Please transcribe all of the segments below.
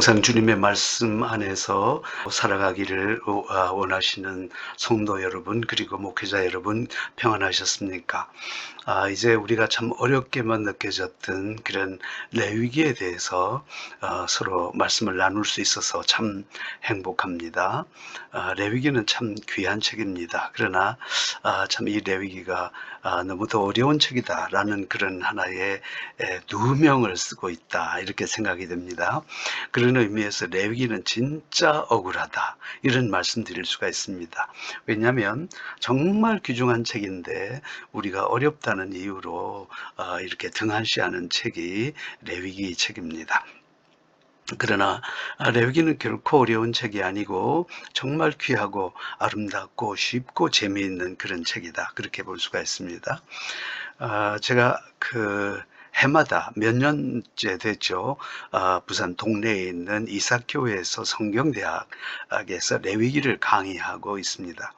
항상 주님의 말씀 안에서 살아가기를 원하시는 성도 여러분, 그리고 목회자 여러분, 평안하셨습니까? 이제 우리가 참 어렵게만 느껴졌던 그런 레위기에 대해서 서로 말씀을 나눌 수 있어서 참 행복합니다. 레위기는 참 귀한 책입니다. 그러나 참 이 레위기가 너무도 어려운 책이다라는 그런 하나의 누명을 쓰고 있다, 이렇게 생각이 됩니다. 그런 의미에서 레위기는 진짜 억울하다, 이런 말씀 드릴 수가 있습니다. 왜냐하면 정말 귀중한 책인데 우리가 어렵다는 이유로 이렇게 등한시하는 책이 레위기 책입니다. 그러나 레위기는 결코 어려운 책이 아니고 정말 귀하고 아름답고 쉽고 재미있는 그런 책이다, 그렇게 볼 수가 있습니다. 제가 해마다 몇 년째 됐죠. 부산 동네에 있는 이삭교회에서 성경대학에서 레위기를 강의하고 있습니다.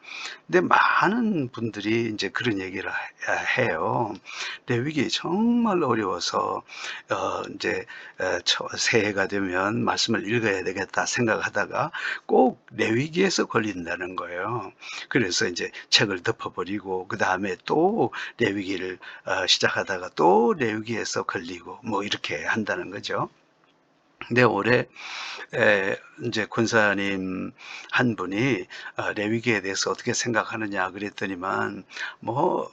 근데 많은 분들이 이제 그런 얘기를 해요. 레위기 정말 어려워서 이제 새해가 되면 말씀을 읽어야 되겠다 생각하다가 꼭 레위기에서 걸린다는 거예요. 그래서 이제 책을 덮어버리고 그 다음에 또 레위기를 시작하다가 또 레위기에서 걸리고 뭐 이렇게 한다는 거죠. 근데 올해 인제 권사님 한 분이 레위기에 대해서 어떻게 생각하느냐 그랬더니만 뭐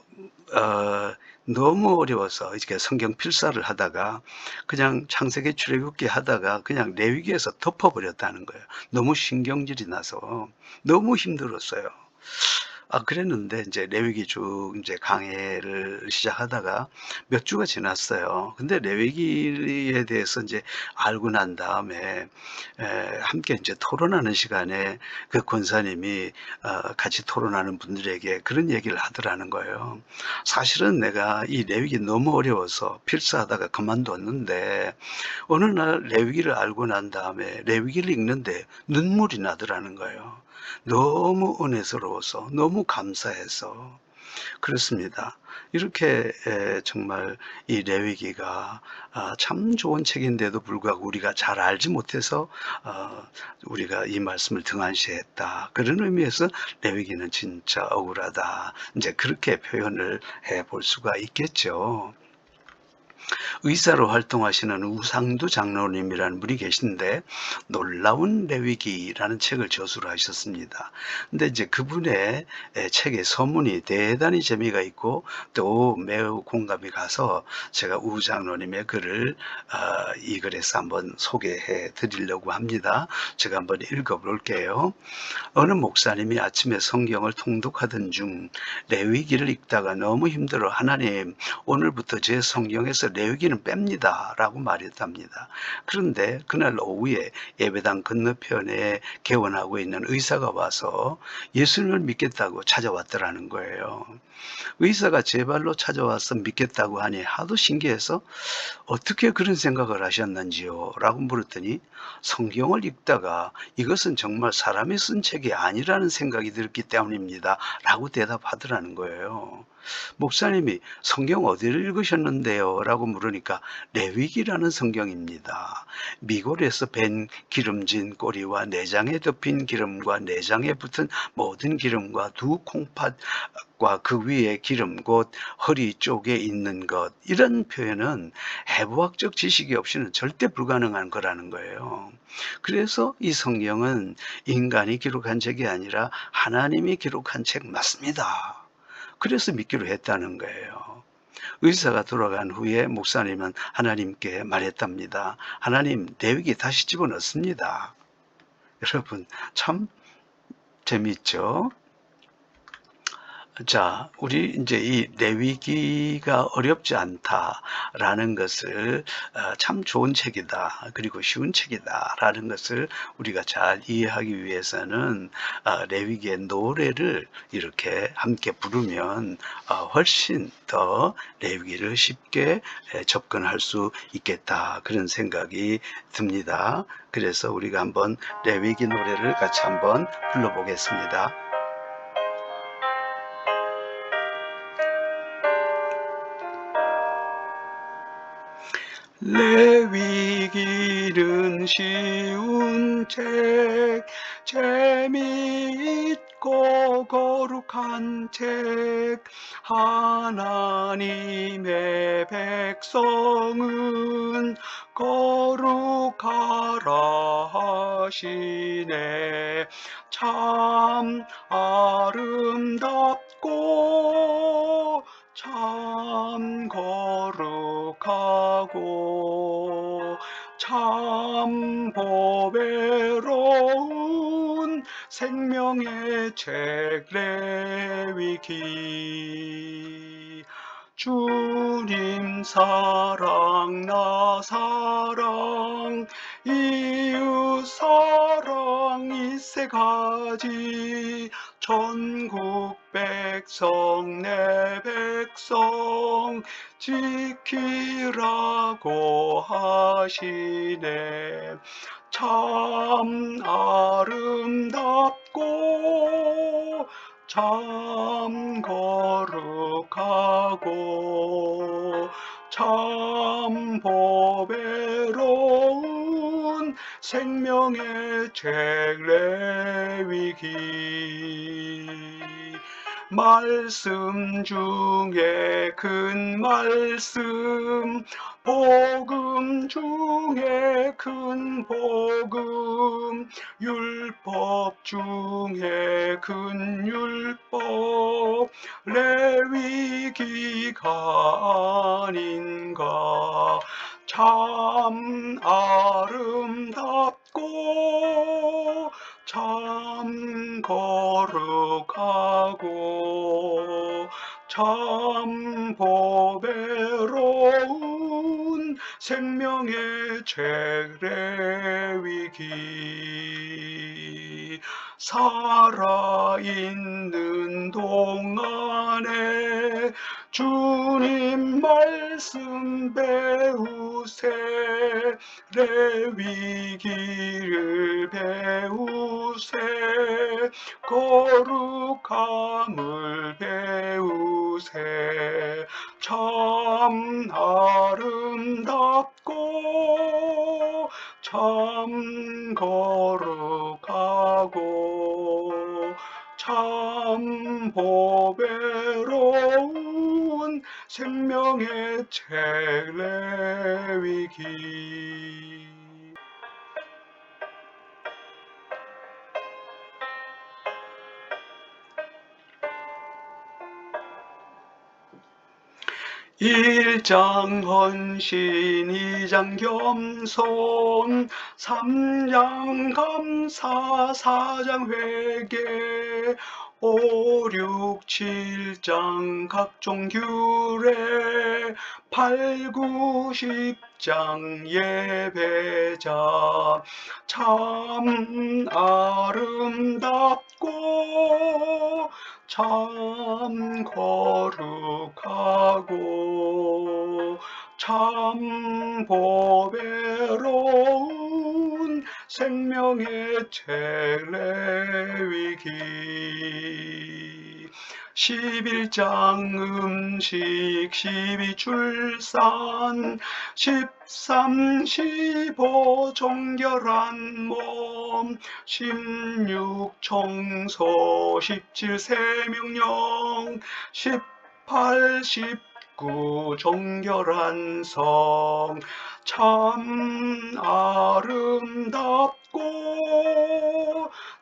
어 너무 어려워서 이렇게 성경 필사를 하다가 그냥 창세기 출애굽기 하다가 그냥 레위기에서 덮어 버렸다는 거예요. 너무 신경질이 나서 너무 힘들었어요. 그랬는데 인제 레위기 쭉 인제 강해를 시작하다가 몇 주가 지났어요. 근데 레위기에 대해서 인제 알고 난 다음에 함께 인제 토론하는 시간에 그 권사님이 같이 토론하는 분들에게 그런 얘기를 하더라는 거예요. "사실은 내가 이 레위기 너무 어려워서 필사하다가 그만뒀는데 어느 날 레위기를 알고 난 다음에 레위기를 읽는데 눈물이 나더라는 거예요. 너무 은혜스러워서, 너무 감사해서." 그렇습니다. 이렇게 정말 이 레위기가 참 좋은 책인데도 불구하고 우리가 잘 알지 못해서 어 우리가 이 말씀을 등한시했다, 그런 의미에서 레위기는 진짜 억울하다, 인제 그렇게 표현을 해 볼 수가 있겠죠. 의사로 활동하시는 우상두 장로님이라는 분이 계신데 놀라운 레위기라는 책을 저술을 하셨습니다. 근데 이제 그분의 책의 서문이 대단히 재미가 있고 또 매우 공감이 가서 제가 우 장로님의 글을 이 글에서 한번 소개해 드리려고 합니다. 제가 한번 읽어 볼게요. 어느 목사님이 아침에 성경을 통독하던 중 레위기를 읽다가 너무 힘들어 "하나님, 오늘부터 제 성경에서 레위기는 뺍니다." 라고 말했답니다. 그런데 그날 오후에 예배당 건너편에 개원하고 있는 의사가 와서 예수님을 믿겠다고 찾아왔더라는 거예요. 의사가 제 발로 찾아와서 믿겠다고 하니 하도 신기해서 "어떻게 그런 생각을 하셨는지요?" 라고 물었더니 "성경을 읽다가 이것은 정말 사람이 쓴 책이 아니라는 생각이 들었기 때문입니다." 라고 대답하더라는 거예요. 목사님이 "성경 어디를 읽으셨는데요?" 라고 물으니까 "레위기라는 성경입니다. 미골에서 벤 기름진 꼬리와 내장에 덮인 기름과 내장에 붙은 모든 기름과 두 콩팥과 그 위에 기름 곧 허리 쪽에 있는 것." 이런 표현은 해부학적 지식이 없이는 절대 불가능한 거라는 거예요. 그래서 이 성경은 인간이 기록한 책이 아니라 하나님이 기록한 책 맞습니다. 그래서 믿기로 했다는 거예요. 의사가 돌아간 후에 목사님은 하나님께 말했답니다. "하나님, 레위기 다시 집어넣습니다." 여러분, 참 재미있죠? 자, 우리 인제 이 '레위기가 어렵지 않다.'라는 것을 참 좋은 책이다, 그리고 쉬운 책이다라는 것을 우리가 잘 이해하기 위해서는 레위기의 노래를 이렇게 함께 부르면 훨씬 더 레위기를 쉽게 접근할 수 있겠다, 그런 생각이 듭니다. 그래서 우리가 한번 레위기 노래를 같이 한번 불러 보겠습니다. 레위기는 쉬운 책, 재미있고 거룩한 책, 하나님의 백성은 거룩하라 하시네. 참 아름답고 참 거룩하고 참 보배로운 생명의 책 레위기. 주님 사랑 나 사랑 이웃 사랑 이 세 가지 전국 백성 내 백성 지키라고 하시네. 참 아름답고 참 거룩하고 참 보배로운 생명의 책 레위기. 말씀 중에 큰 말씀, 복음 중에 큰 복음, 율법 중에 큰 율법, 레위기가 아닌가. 참 아름답고 참 거룩하고 참 보배로운 생명의 책 레위기. 살아있는 동안에 주님 말씀 배우세. 레위기를 배우세. 거룩함을 배우세. 참 아름답고 참 거룩하고 참 보배로운 생명의 책 레위기. 일장 헌신, 2장 겸손, 3장 감사, 4장 회개, 5, 6, 7장 각종 규례, 8, 9, 10장 예배자. 참 아름답고 참 거룩하고 참 보배로운 생명의 책 레위기. 11장 음식, 12 출산, 13, 15 정결한 몸, 16 청소, 17 세명령, 18, 19 정결한 성. 참 아름답고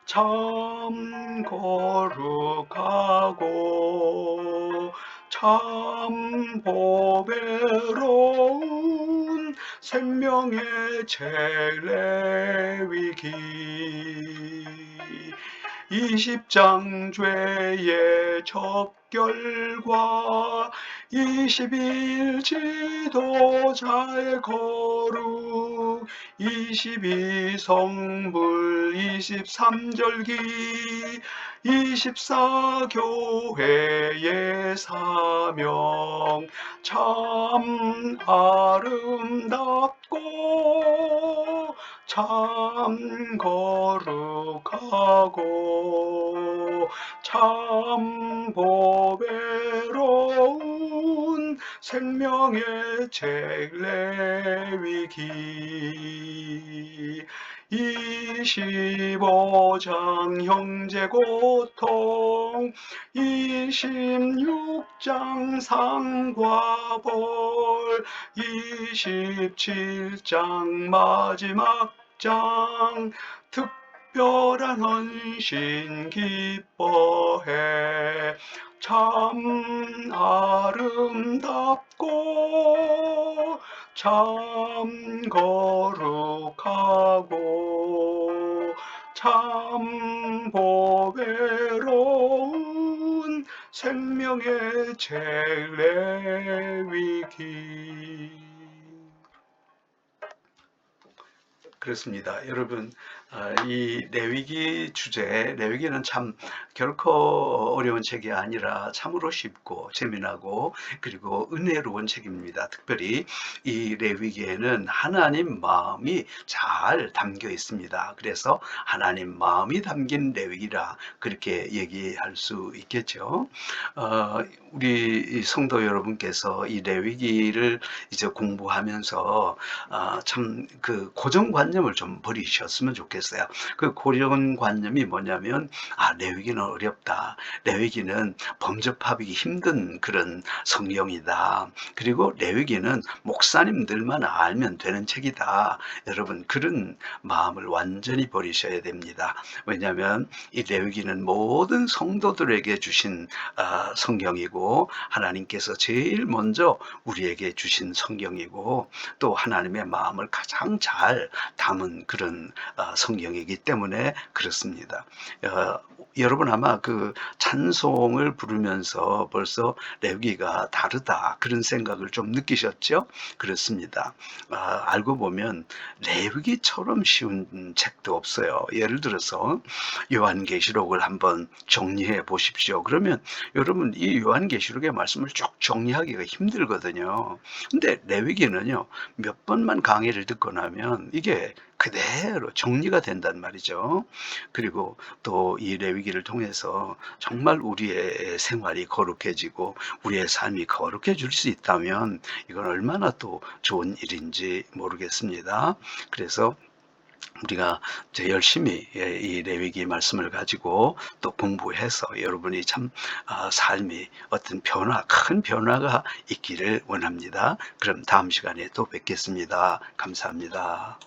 참 거룩하고 참 보배로운 생명의 책 레위기. 20장 죄의 적결과 21 지도자의 거룩, 22 성불, 23절기, 24 교회의 사명. 참 아름답고 참 거룩하고 참 보배로운 생명의 책 레위기 25장 형제고통 26장 상과 벌 27장 마지막 장 특별한 헌신 기뻐해 참 아름답고 참 거룩하고 참 보배로운 생명의 책 레위기. 그렇습니다. 여러분, 이 레위기 주제, 레위기는 참 결코 어려운 책이 아니라 참으로 쉽고 재미나고 그리고 은혜로운 책입니다. 특별히 이 레위기에는 하나님 마음이 잘 담겨 있습니다. 그래서 하나님 마음이 담긴 레위기라 그렇게 얘기할 수 있겠죠. 우리 성도 여러분께서 이 레위기를 이제 공부하면서 참 그 고정관념을 좀 버리셨으면 좋겠어요. 그 고정관념이 뭐냐면 레위기는 어렵다. 레위기는 범접하기 힘든 그런 성경이다. 그리고 레위기는 목사님들만 알면 되는 책이다. 여러분 그런 마음을 완전히 버리셔야 됩니다. 왜냐하면 이 레위기는 모든 성도들에게 주신 성경이고 하나님께서 제일 먼저 우리에게 주신 성경이고 또 하나님의 마음을 가장 잘 담은 그런 성경이기 때문에 그렇습니다. 여러분 아마 그 찬송을 부르면서 벌써 레위기가 다르다 그런 생각을 좀 느끼셨죠? 그렇습니다. 알고 보면 레위기처럼 쉬운 책도 없어요. 예를 들어서 요한계시록을 한번 정리해 보십시오. 그러면 여러분 이 요한계시록의 말씀을 쭉 정리하기가 힘들거든요. 근데 레위기는요 몇 번만 강의를 듣고 나면 이게 그대로 정리가 된단 말이죠. 그리고 또 이 레위기를 통해서 정말 우리의 생활이 거룩해지고 우리의 삶이 거룩해질 수 있다면 이건 얼마나 또 좋은 일인지 모르겠습니다. 그래서 우리가 이제 열심히 이 레위기 말씀을 가지고 또 공부해서 여러분이 참 삶이 어떤 큰 변화가 있기를 원합니다. 그럼 다음 시간에 또 뵙겠습니다. 감사합니다.